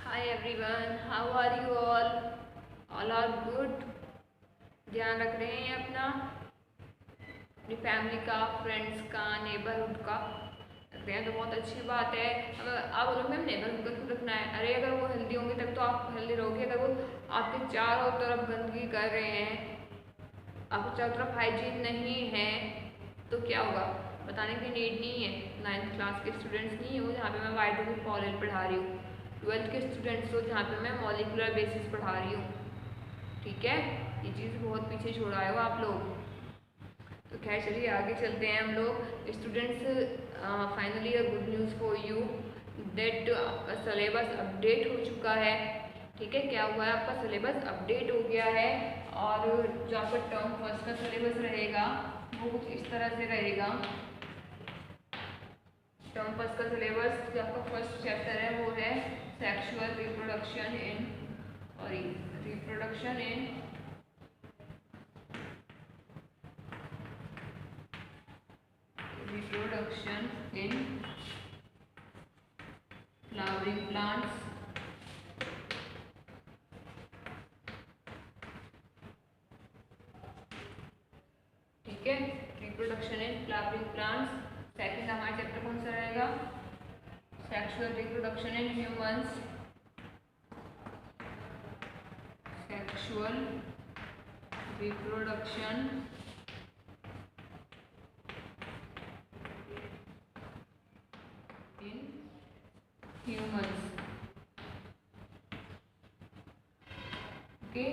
Hi everyone, how are you all? All are good. ध्यान रख रहे हैं अपना, अपनी फैमिली का, फ्रेंड्स का, नेबरहुड का रख रहे हैं तो बहुत अच्छी बात है। अब आप बोलोगे मैम नेबरहुड का क्यों रखना है? अरे अगर वो हेल्दी होंगे तब तो आप हेल्दी रहोगे। अगर वो आपके चारों तरफ गंदगी कर रहे हैं, आपके चारों तरफ हाइजीन नहीं है तो क्या होगा? बताने की नीड नहीं है। 9th क्लास के स्टूडेंट्स नहीं हो जहाँ पे मैं वाइटोमिक फॉरेन पढ़ा रही हूँ, 12th के स्टूडेंट्स हो जहाँ पे मैं मॉलिकुलर बेसिस पढ़ा रही हूँ। ठीक है, ये चीज़ बहुत पीछे छोड़ आए हो आप लोग। तो खैर चलिए आगे चलते हैं हम लोग। Students, finally a good news for you that आपका सिलेबस अपडेट हो चुका है। ठीक है, क्या हुआ है? आपका सिलेबस अपडेट हो गया है और जो आपका टर्म फर्स्ट का सिलेबस रहेगा वो कुछ इस तरह से रहेगा। टर्म फर्स्ट का सिलेबस जो आपका फर्स्ट चैप्टर है वो है sexual reproduction in reproduction in flowering plants. ठीक है, reproduction in flowering plants. Second हमारा चैप्टर कौन सा रहेगा? Sexual reproduction in humans. Sexual reproduction in humans. Okay,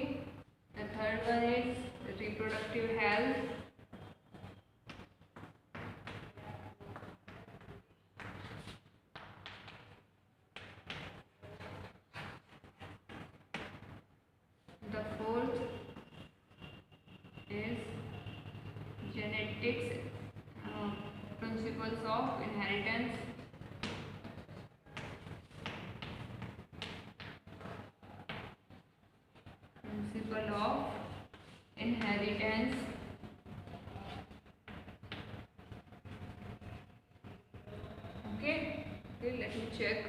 the third one is reproductive health. The fourth is genetics, principles of inheritance. Principle of inheritance. Okay, let me check.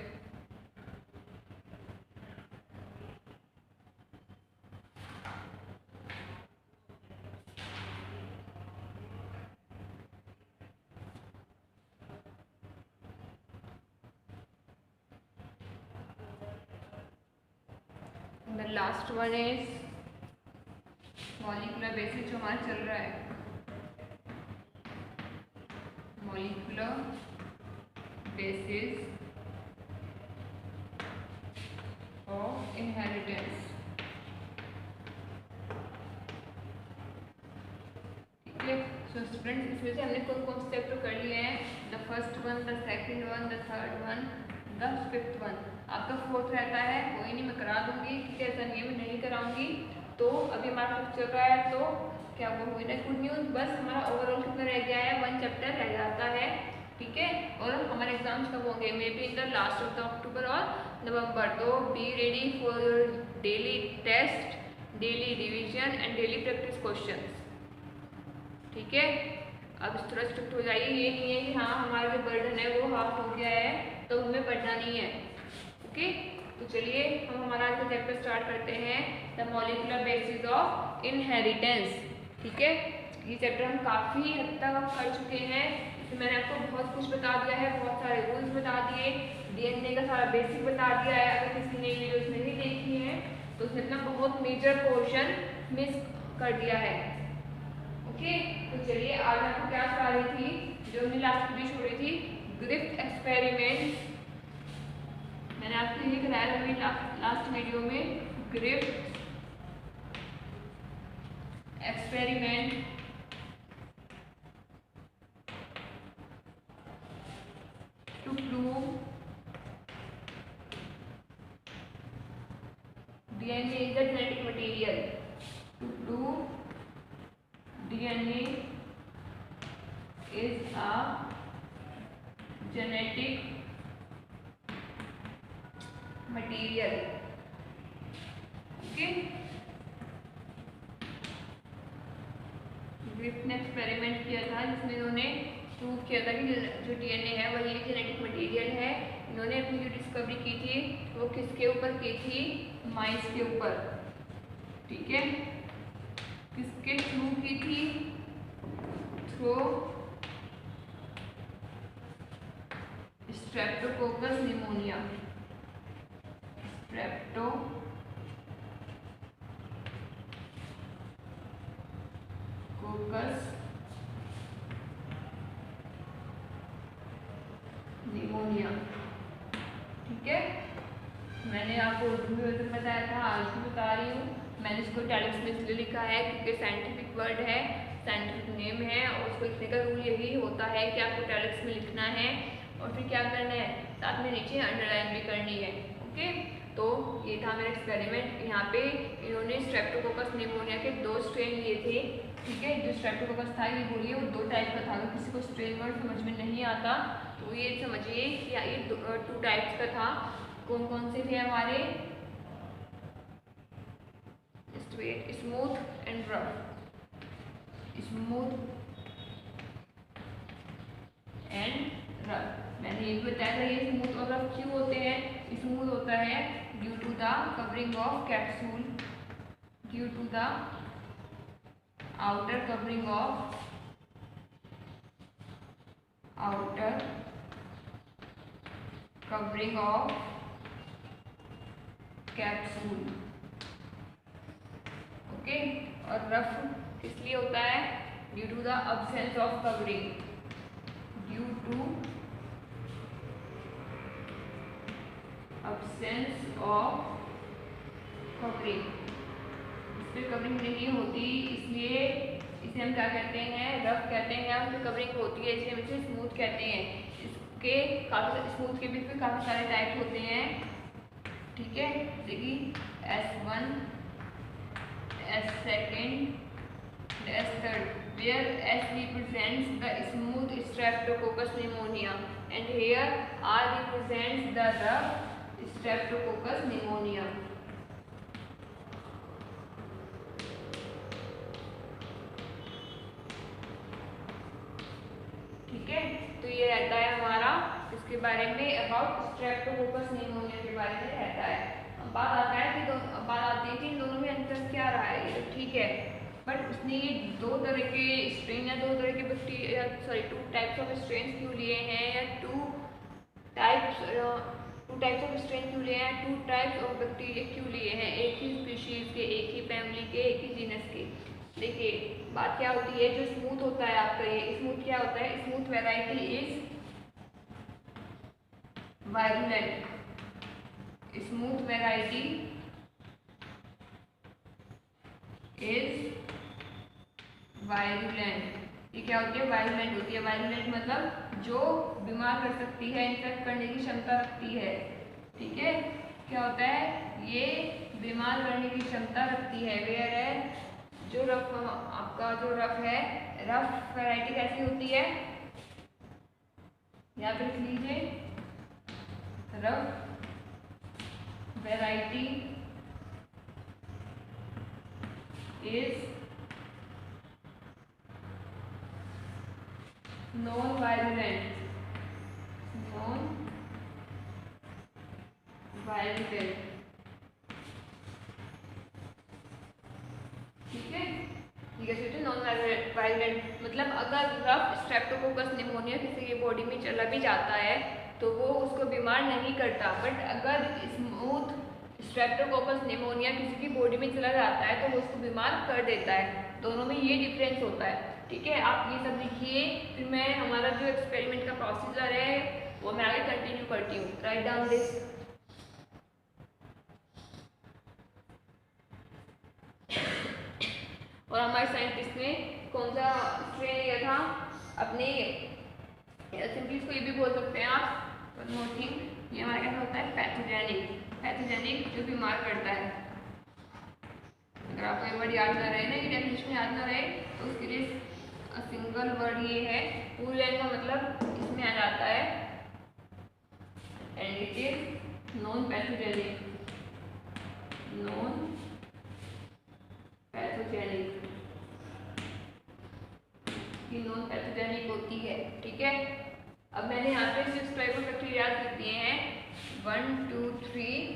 The last one is molecular basis जो हमारा चल रहा है, molecular basis of inheritance. ठीक है, so students इसमें से हमने कौन कौन से चैप्टर कर लिए हैं? The first one, the second one, the third one, the fifth one. आपका फोर्थ रहता है, कोई नहीं मैं करा दूंगी। ठीक है, ऐसा नहीं है मैं नहीं कराऊंगी। तो अभी हमारा फिफ्थ चल रहा है तो क्या वो हुई ना गुड न्यूज़। बस हमारा ओवरऑल कितना रह गया है? 1 चैप्टर रह जाता है। ठीक है, और हमारे एग्जाम्स कब होंगे? May be in the last of the October और नवंबर। तो be ready for your daily test, daily revision and daily practice question. ठीक है, अब थोड़ा स्ट्रिक्ट हो जाइए। ये नहीं है कि हाँ हमारा जो बर्डन है वो हाफ हो गया है तो हमें पढ़ना नहीं है। ओके, तो चलिए हम हमारा आज का चैप्टर स्टार्ट करते हैं, the molecular basis of inheritance. ठीक है, ये चैप्टर हम काफ़ी हद तक अब कर चुके हैं। इसमें मैंने आपको बहुत कुछ बता दिया है, बहुत सारे रूल्स बता दिए, डीएनए का सारा बेसिक बता दिया है। अगर किसी ने वीडियोस नहीं देखी है तो उसने अपना बहुत मेजर पोर्शन मिस कर दिया है। ओके, तो चलिए आज आपको क्या बता रही थी, जो हमने लास्ट वीडियो छोड़ी थी, ग्रिफ्थ एक्सपेरिमेंट। मैंने आपको ये कराया अभी लास्ट वीडियो में, Griffith experiment to prove DNA is a genetic material. To prove DNA is a genetic material. Okay, Griffith ने एक्सपेरिमेंट किया था जिसमें उन्होंने प्रूव किया था कि जो DNA है वही जेनेटिक मटेरियल है। इन्होंने अपनी जो डिस्कवरी की थी वो किसके ऊपर की थी? माइस के ऊपर, ठीक है। किसके थ्रू की थी? Through Streptococcus pneumonia. Streptococcus pneumonia, ठीक है। मैंने आपको उर्दू में बताया था, आज भी बता रही हूँ। मैंने इसको इटैलिक्स में इसलिए लिखा है क्योंकि साइंटिफिक वर्ड है, साइंटिफिक नेम है, और उसको लिखने का रूल यही होता है कि आपको इटैलिक्स में लिखना है और फिर क्या करना है, साथ में नीचे अंडरलाइन भी करनी है, ओके। तो ये था मेरा एक्सपेरिमेंट। यहाँ पे इन्होंने स्ट्रेप्टोकोकस निमोनिया के 2 स्ट्रेन लिए थे, ठीक है। जो स्ट्रेप्टोकोकस था ये बोलिए वो 2 टाइप का था। अगर किसी को स्ट्रेन वर्ड समझ में नहीं आता तो ये समझिए कि ये 2 टाइप्स का था। कौन कौन से थे हमारे? Smooth and rough. Smooth and rough, मैंने ये भी बताया था। ये स्मूथ और रफ क्यों होते हैं? स्मूथ होता है due to the covering of capsule, due to the outer covering of capsule, okay. और रफ इसलिए होता है due to the absence of covering, due to absence of covering। इस पर कवरिंग नहीं होती इसलिए इसे हम क्या कहते हैं? रफ कहते हैं। उस पर कवरिंग होती है इसलिए हम इसे स्मूथ कहते हैं। इसके काफ़ी स्मूथ के भी फिर काफ़ी सारे टाइप होते हैं, ठीक है। देखिए S1, S2, S3, where S represents the smooth streptococcus pneumonia and here R represents the rough Streptococcus pneumonia, ठीक है। तो ये रहता है हमारा इसके बारे में, अबाउट स्ट्रेप्टोकोकस निमोनिया के बारे में रहता है। अब बात आता है कि बात आती है कि इन दोनों में अंतर क्या रहा है, ये ठीक है। बट उसने ये 2 तरह के स्ट्रेन या 2 तरह के bacteria, sorry 2 types of strain क्यों लिए हैं, या 2 टाइप्स ऑफ स्ट्रेन क्यों लिए हैं, 2 टाइप्स ऑफ बैक्टीरिया क्यों लिए हैं, एक ही स्पीशीज के, एक ही फैमिली के, एक ही जीनस के। देखिए बात क्या होती है, जो स्मूथ होता है आपका, ये स्मूथ क्या होता है? Smooth variety is virulent. Smooth variety is virulent. ये क्या होती है? वायरुलेंट होती है। वायरुलेंट मतलब जो बीमार कर सकती है, इन्फेक्ट करने की क्षमता रखती है, ठीक है। क्या होता है? ये बीमार करने की क्षमता रखती है। वेयर है जो रफ, आपका जो रफ है, रफ वैरायटी कैसी होती है? यहाँ पे लिख लीजिए, rough variety is non virulent, ठीक है। नॉन वायरुलेंट मतलब अगर रफ स्ट्रेप्टोकोकस निमोनिया किसी की बॉडी में चला भी जाता है तो वो उसको बीमार नहीं करता, बट अगर स्मूथ स्ट्रेप्टोकोकस निमोनिया किसी की बॉडी में चला जाता है तो वो उसको बीमार कर देता है। दोनों में ये डिफरेंस होता है, ठीक है। आप ये सब लिखिए, फिर मैं हमारा जो एक्सपेरिमेंट का प्रोसीजर है वो मैं आगे कंटिन्यू करती हूँ। Write down this. और हमारे साइंटिस्ट ने कौन सा स्ट्रेन लिया था अपने, सिंपली इसको ये भी बोल सकते हैं आप, वन मोर थिंग, ये हमारे क्या होता है? पैथोजेनिक जो बीमार करता है। अगर आपको ये वर्ड याद ना रहे ना, ये डेफिनेशन याद ना रहे तो उसके लिए सिंगल वर्ड ये है, पूरी लाइन का मतलब इसमें आ जाता है, and it is non pathogenic. Non pathogenic होती है, ठीक है। अब मैंने यहाँ पे 6 टाइप ऑफ बैक्टीरिया लिख दिए हैं। 1 2 3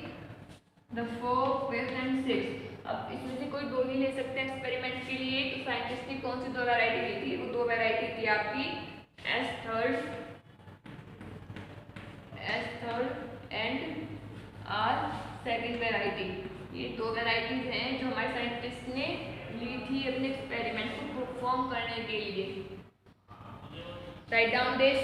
द 4 5th एंड 6। अब इसमें से कोई दो ही ले सकते हैं एक्सपेरिमेंट के लिए। तो साइंटिस्ट ने कौन सी दो वैरायटी ली थी? वो दो वैरायटी थी आपकी S third and R second variety. ये दो वैरायटीज हैं जो हमारे साइंटिस्ट ने ली थी अपने एक्सपेरिमेंट को परफॉर्म करने के लिए। Write down this.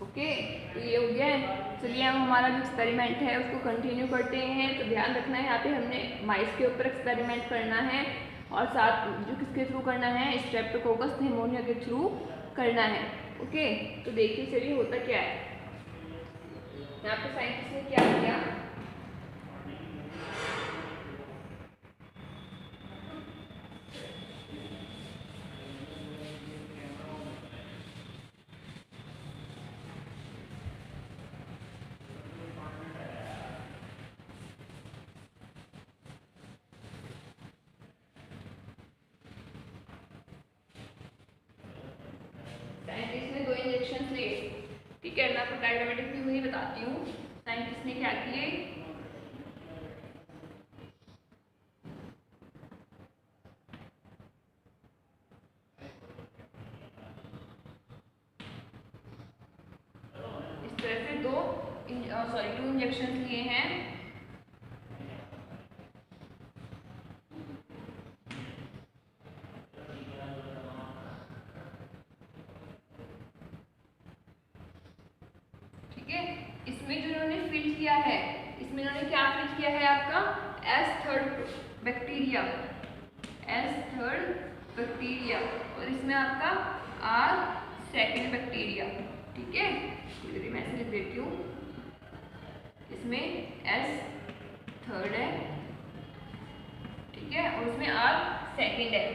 ओके, तो ये हो गया है। चलिए हम हमारा जो एक्सपेरिमेंट है उसको कंटिन्यू करते हैं। तो ध्यान रखना है यहाँ पे हमने माइस के ऊपर एक्सपेरिमेंट करना है और साथ जो किसके थ्रू करना है? स्ट्रेप्टोकोकस निमोनिया के थ्रू करना है। ओके, तो देखिए चलिए होता क्या है। यहाँ पे साइंटिस्ट ने क्या किया? साइंटिस्ट ने दो इंजेक्शन लिए। ठीक है, मैं आपको डायग्रामेटिक व्यू ही बताती हूँ। साइंटिस्ट ने क्या किए? इस तरह से टू इंजेक्शन लिए हैं। इसमें जो इन्होंने फिल किया है, इसमें इन्होंने क्या फिल किया है? आपका एस थर्ड बैक्टीरिया और इसमें आपका आर सेकेंड बैक्टीरिया। ठीक है, चलिए मैं ऐसे लिख देती हूँ। इसमें एस थर्ड है, ठीक है, और इसमें आर सेकेंड है।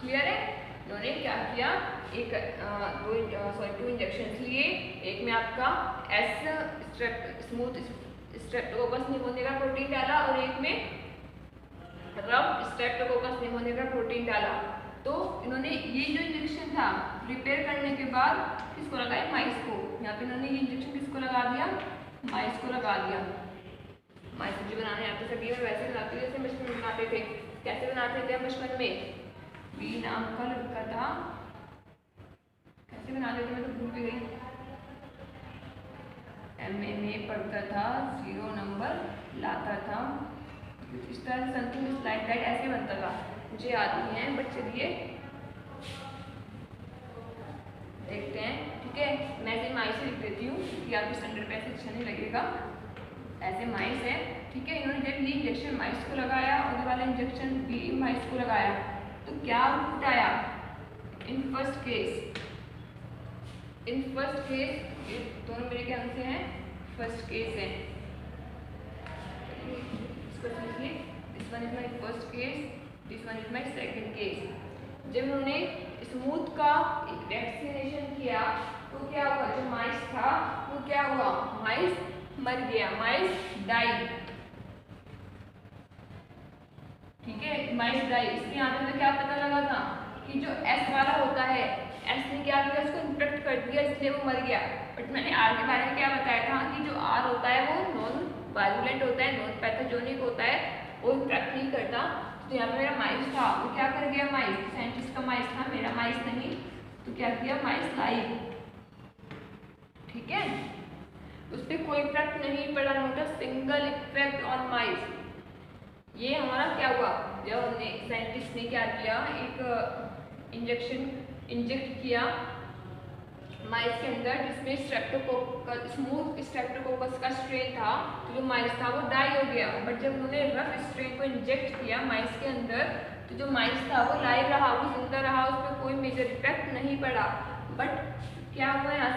क्लियर है? इन्होंने क्या किया? टू इंजेक्शन लिए। एक में आपका स्मूथ स्ट्रेप्टोकोकस निमोनिया का प्रोटीन डाला और एक में रफ स्ट्रेप्टोकोकस निमोनिया का प्रोटीन डाला। तो इन्होंने ये जो इंजेक्शन था प्रिपेयर करने के बाद किसको लगाया? माइस को। यहाँ पे इन्होंने ये इंजेक्शन किसको लगा दिया? माइस को लगा दिया। माइस सब्जी बनाने आते सभी और वैसे बनाते जैसे बचपन में बनाते थे। कैसे बनाते थे हम बचपन में? बी नाम का लड़का था, कैसे बनाते थे मैं तो भूल भी गई। MA में पढ़ता था, 0 नंबर लाता था, इस तरह से समथिंग लाइक दैट ऐसे बनता था। मुझे याद नहीं है बट चलिए देखते हैं। ठीक है, मैं इसे माइस से लिख देती हूँ कि आपको स्टैंडर्ड पे ऐसे अच्छा नहीं लगेगा। ऐसे माइस है। ठीक है, इन्होंने जब ये इंजेक्शन माइस को लगाया और ये वाला इंजेक्शन भी माइस को लगाया तो क्या आउटपुट आया? इन फर्स्ट केस ये दोनों मेरे ख्याल से हैं फर्स्ट केस है। This one is my first case, this one is my second case. जब उन्होंने स्मूथ का वैक्सीनेशन किया तो क्या हुआ? जो माइस था वो क्या हुआ? माइस मर गया, माइस डाई। ठीक है, माइस डाई। इसके यहाँ पे क्या पता लगा था कि जो एस वाला होता है, एस ने क्या किया? उसको इन्फेक्ट कर दिया, इसलिए वो मर गया। बट मैंने आर के बारे में क्या बताया था कि जो आर होता है वो नॉन वायलेंट होता है, नॉन पैथोजेनिक होता है, वो इन्फेक्ट नहीं करता। तो यहाँ पे मेरा माइस था, वो क्या कर गया? माइस, साइंटिस्ट का माइस था, मेरा माइस नहीं। तो क्या किया? Mice live. ठीक है, उस पर कोई इफेक्ट नहीं पड़ा, not a single effect on mice. ये हमारा क्या हुआ? जब हमने साइंटिस्ट ने क्या किया? एक इंजेक्शन इंजेक्ट किया माइस के अंदर जिसमें स्मूथ स्ट्रेप्टोकोकस का स्ट्रेन था, तो जो माइस था वो डाई हो गया। बट जब उन्होंने रफ स्ट्रेन को इंजेक्ट किया माइस के अंदर तो जो माइस था वो लाइव रहा, वो जिंदा रहा, उस पर कोई मेजर इफेक्ट नहीं पड़ा। बट क्या हुआ, यहाँ